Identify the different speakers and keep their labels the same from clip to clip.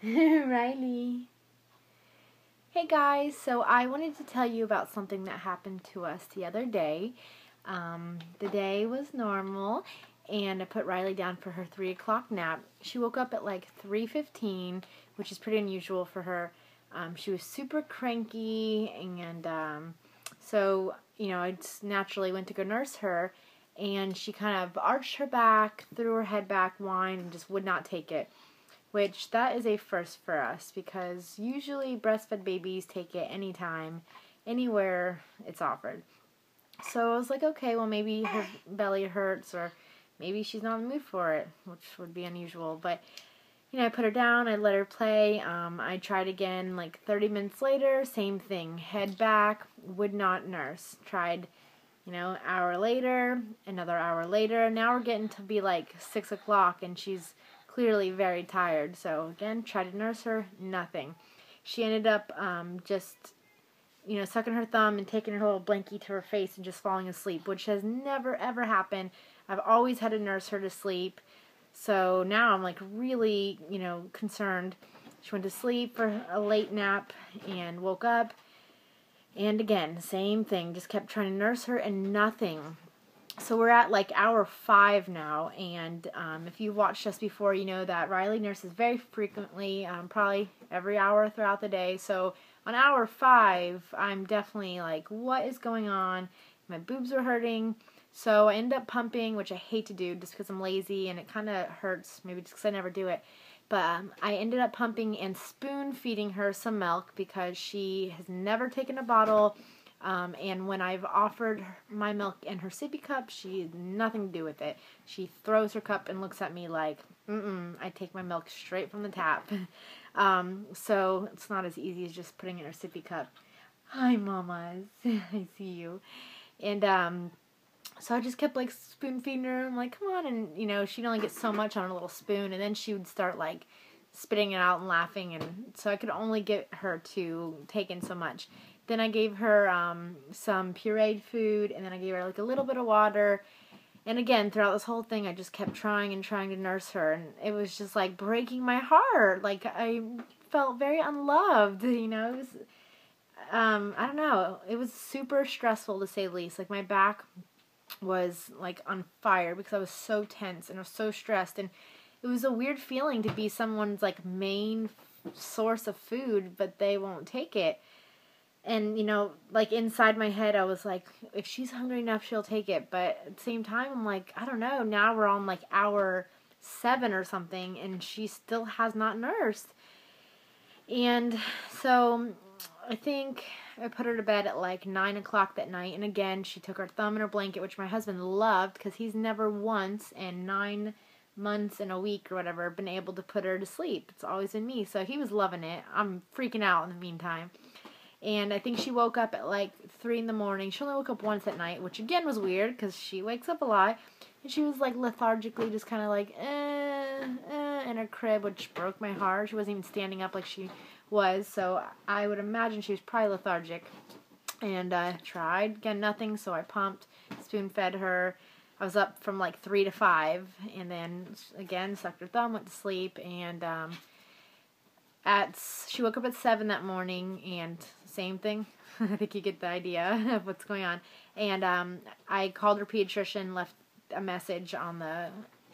Speaker 1: Riley. Hey guys, so I wanted to tell you about something that happened to us the other day. The day was normal, and I put Riley down for her 3 o'clock nap. She woke up at like 3:15, which is pretty unusual for her. She was super cranky, and so, I just naturally went to go nurse her, and she kind of arched her back, threw her head back, whined, and just would not take it. Which, that is a first for us, because usually breastfed babies take it anytime, anywhere it's offered. So I was like, okay, well maybe her belly hurts, or maybe she's not in the mood for it, which would be unusual. But, I put her down, I let her play. I tried again like 30 minutes later, same thing. Head back, would not nurse. Tried, hour later, another hour later. Now we're getting to be like 6 o'clock, and she's clearly very tired. So again, tried to nurse her, nothing. She ended up just, sucking her thumb and taking her little blankie to her face and just falling asleep, which has never ever happened. I've always had to nurse her to sleep. So now I'm like really, concerned. She went to sleep for a late nap and woke up. And again, same thing. Just kept trying to nurse her and nothing. So we're at like hour 5 now, and if you've watched us before, you know that Riley nurses very frequently, probably every hour throughout the day. So on hour 5, I'm definitely like, what is going on? My boobs are hurting. So I end up pumping, which I hate to do just because I'm lazy and it kind of hurts, maybe just because I never do it. But I ended up pumping and spoon feeding her some milk because she has never taken a bottle. And when I've offered my milk in her sippy cup, she has nothing to do with it. She throws her cup and looks at me like, I take my milk straight from the tap. So it's not as easy as just putting it in her sippy cup. Hi, mamas. I see you. And, so I just kept like spoon feeding her. I'm like, come on. And, she'd only get so much on a little spoon. And then she would start like spitting it out and laughing. And so I could only get her to take in so much. Then I gave her some pureed food, and then I gave her like a little bit of water. And again, throughout this whole thing, I just kept trying and trying to nurse her, and it was just like breaking my heart. Like I felt very unloved, It was, I don't know, it was super stressful to say the least. Like my back was like on fire because I was so tense and I was so stressed, and it was a weird feeling to be someone's like main source of food, but they won't take it. And, like inside my head, I was like, if she's hungry enough, she'll take it. But at the same time, I'm like, I don't know. Now we're on like hour 7 or something, and she still has not nursed. And so I think I put her to bed at like 9 o'clock that night. And again, she took her thumb in her blanket, which my husband loved because he's never once in 9 months and a week or whatever been able to put her to sleep. It's always been me. So he was loving it. I'm freaking out in the meantime. And I think she woke up at like 3 in the morning. She only woke up once at night, which again was weird because she wakes up a lot. And she was like lethargically just kind of like, in her crib, which broke my heart. She wasn't even standing up like she was. So I would imagine she was probably lethargic. And I tried. Again, nothing. So I pumped, spoon fed her. I was up from like 3 to 5. And then again, sucked her thumb, went to sleep. And she woke up at 7 that morning, and same thing. I think you get the idea of what's going on. And I called her pediatrician, left a message on the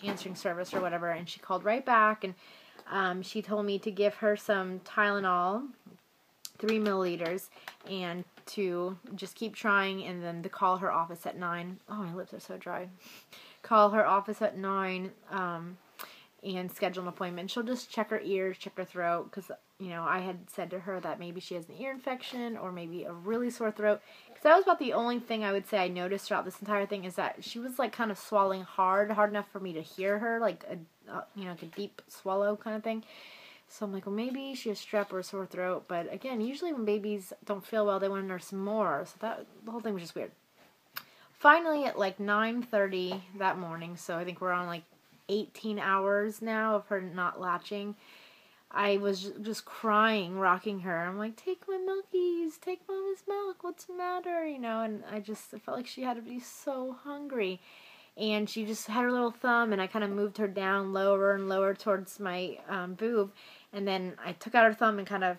Speaker 1: answering service or whatever, and she called right back, and she told me to give her some Tylenol, 3 milliliters, and to just keep trying, and then to call her office at 9. Oh, my lips are so dry. Call her office at 9, and schedule an appointment. She'll just check her ears, check her throat, because, I had said to her that maybe she has an ear infection or maybe a really sore throat. Because that was about the only thing I would say I noticed throughout this entire thing, is that she was, like, kind of swallowing hard enough for me to hear her, like like a deep swallow kind of thing. So I'm like, well, maybe she has strep or a sore throat. But again, usually when babies don't feel well, they want to nurse more. So the whole thing was just weird. Finally, at like 9:30 that morning, so I think we're on like 18 hours now of her not latching, I was just crying, rocking her. I'm like, take my milkies, take Mama's milk, what's the matter, and I felt like she had to be so hungry. And she just had her little thumb, and I kind of moved her down lower and lower towards my boob, And then I took out her thumb and kind of,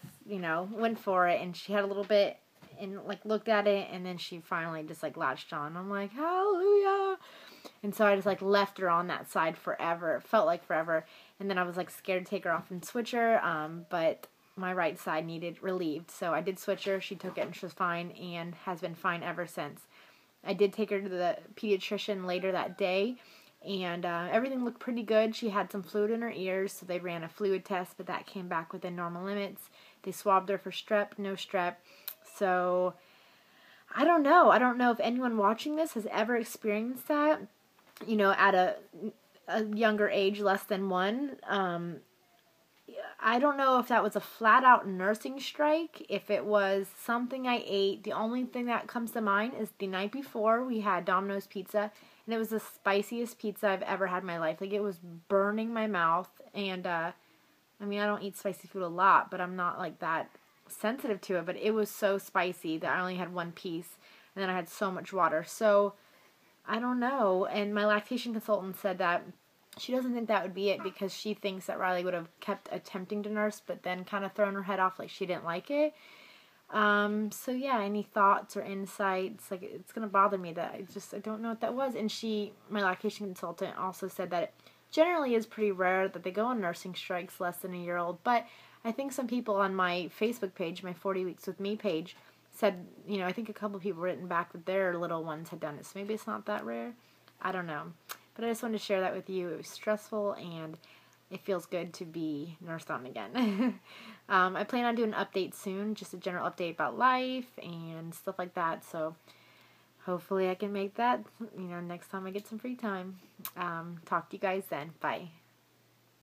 Speaker 1: went for it. And she had a little bit and, like, looked at it. And then she finally just, like, latched on. I'm like, hallelujah. And so I just, like, left her on that side forever. It felt like forever. And then I was, like, scared to take her off and switch her. But my right side needed relieved. So I did switch her. She took it and she was fine and has been fine ever since. I did take her to the pediatrician later that day. And everything looked pretty good. She had some fluid in her ears, so they ran a fluid test, but that came back within normal limits. They swabbed her for strep, no strep. So, I don't know. I don't know if anyone watching this has ever experienced that, at a younger age, less than 1. I don't know if that was a flat-out nursing strike, if it was something I ate. The only thing that comes to mind is the night before we had Domino's pizza, and it was the spiciest pizza I've ever had in my life. Like, it was burning my mouth, and, I don't eat spicy food a lot, but I'm not, like, that sensitive to it, but it was so spicy that I only had 1 piece, and then I had so much water. So, I don't know, and my lactation consultant said that she doesn't think that would be it because she thinks that Riley would have kept attempting to nurse, but then kind of thrown her head off like she didn't like it. So yeah, any thoughts or insights? Like, it's going to bother me that I don't know what that was. And my lactation consultant also said that it generally is pretty rare that they go on nursing strikes less than a year old. But I think some people on my Facebook page, my 40 Weeks with Me page, said, I think a couple people written back that their little ones had done it. So maybe it's not that rare. I don't know. But I just wanted to share that with you. It was stressful and it feels good to be nursed on again. I plan on doing an update soon, just a general update about life and stuff like that. So hopefully I can make that, next time I get some free time. Talk to you guys then. Bye.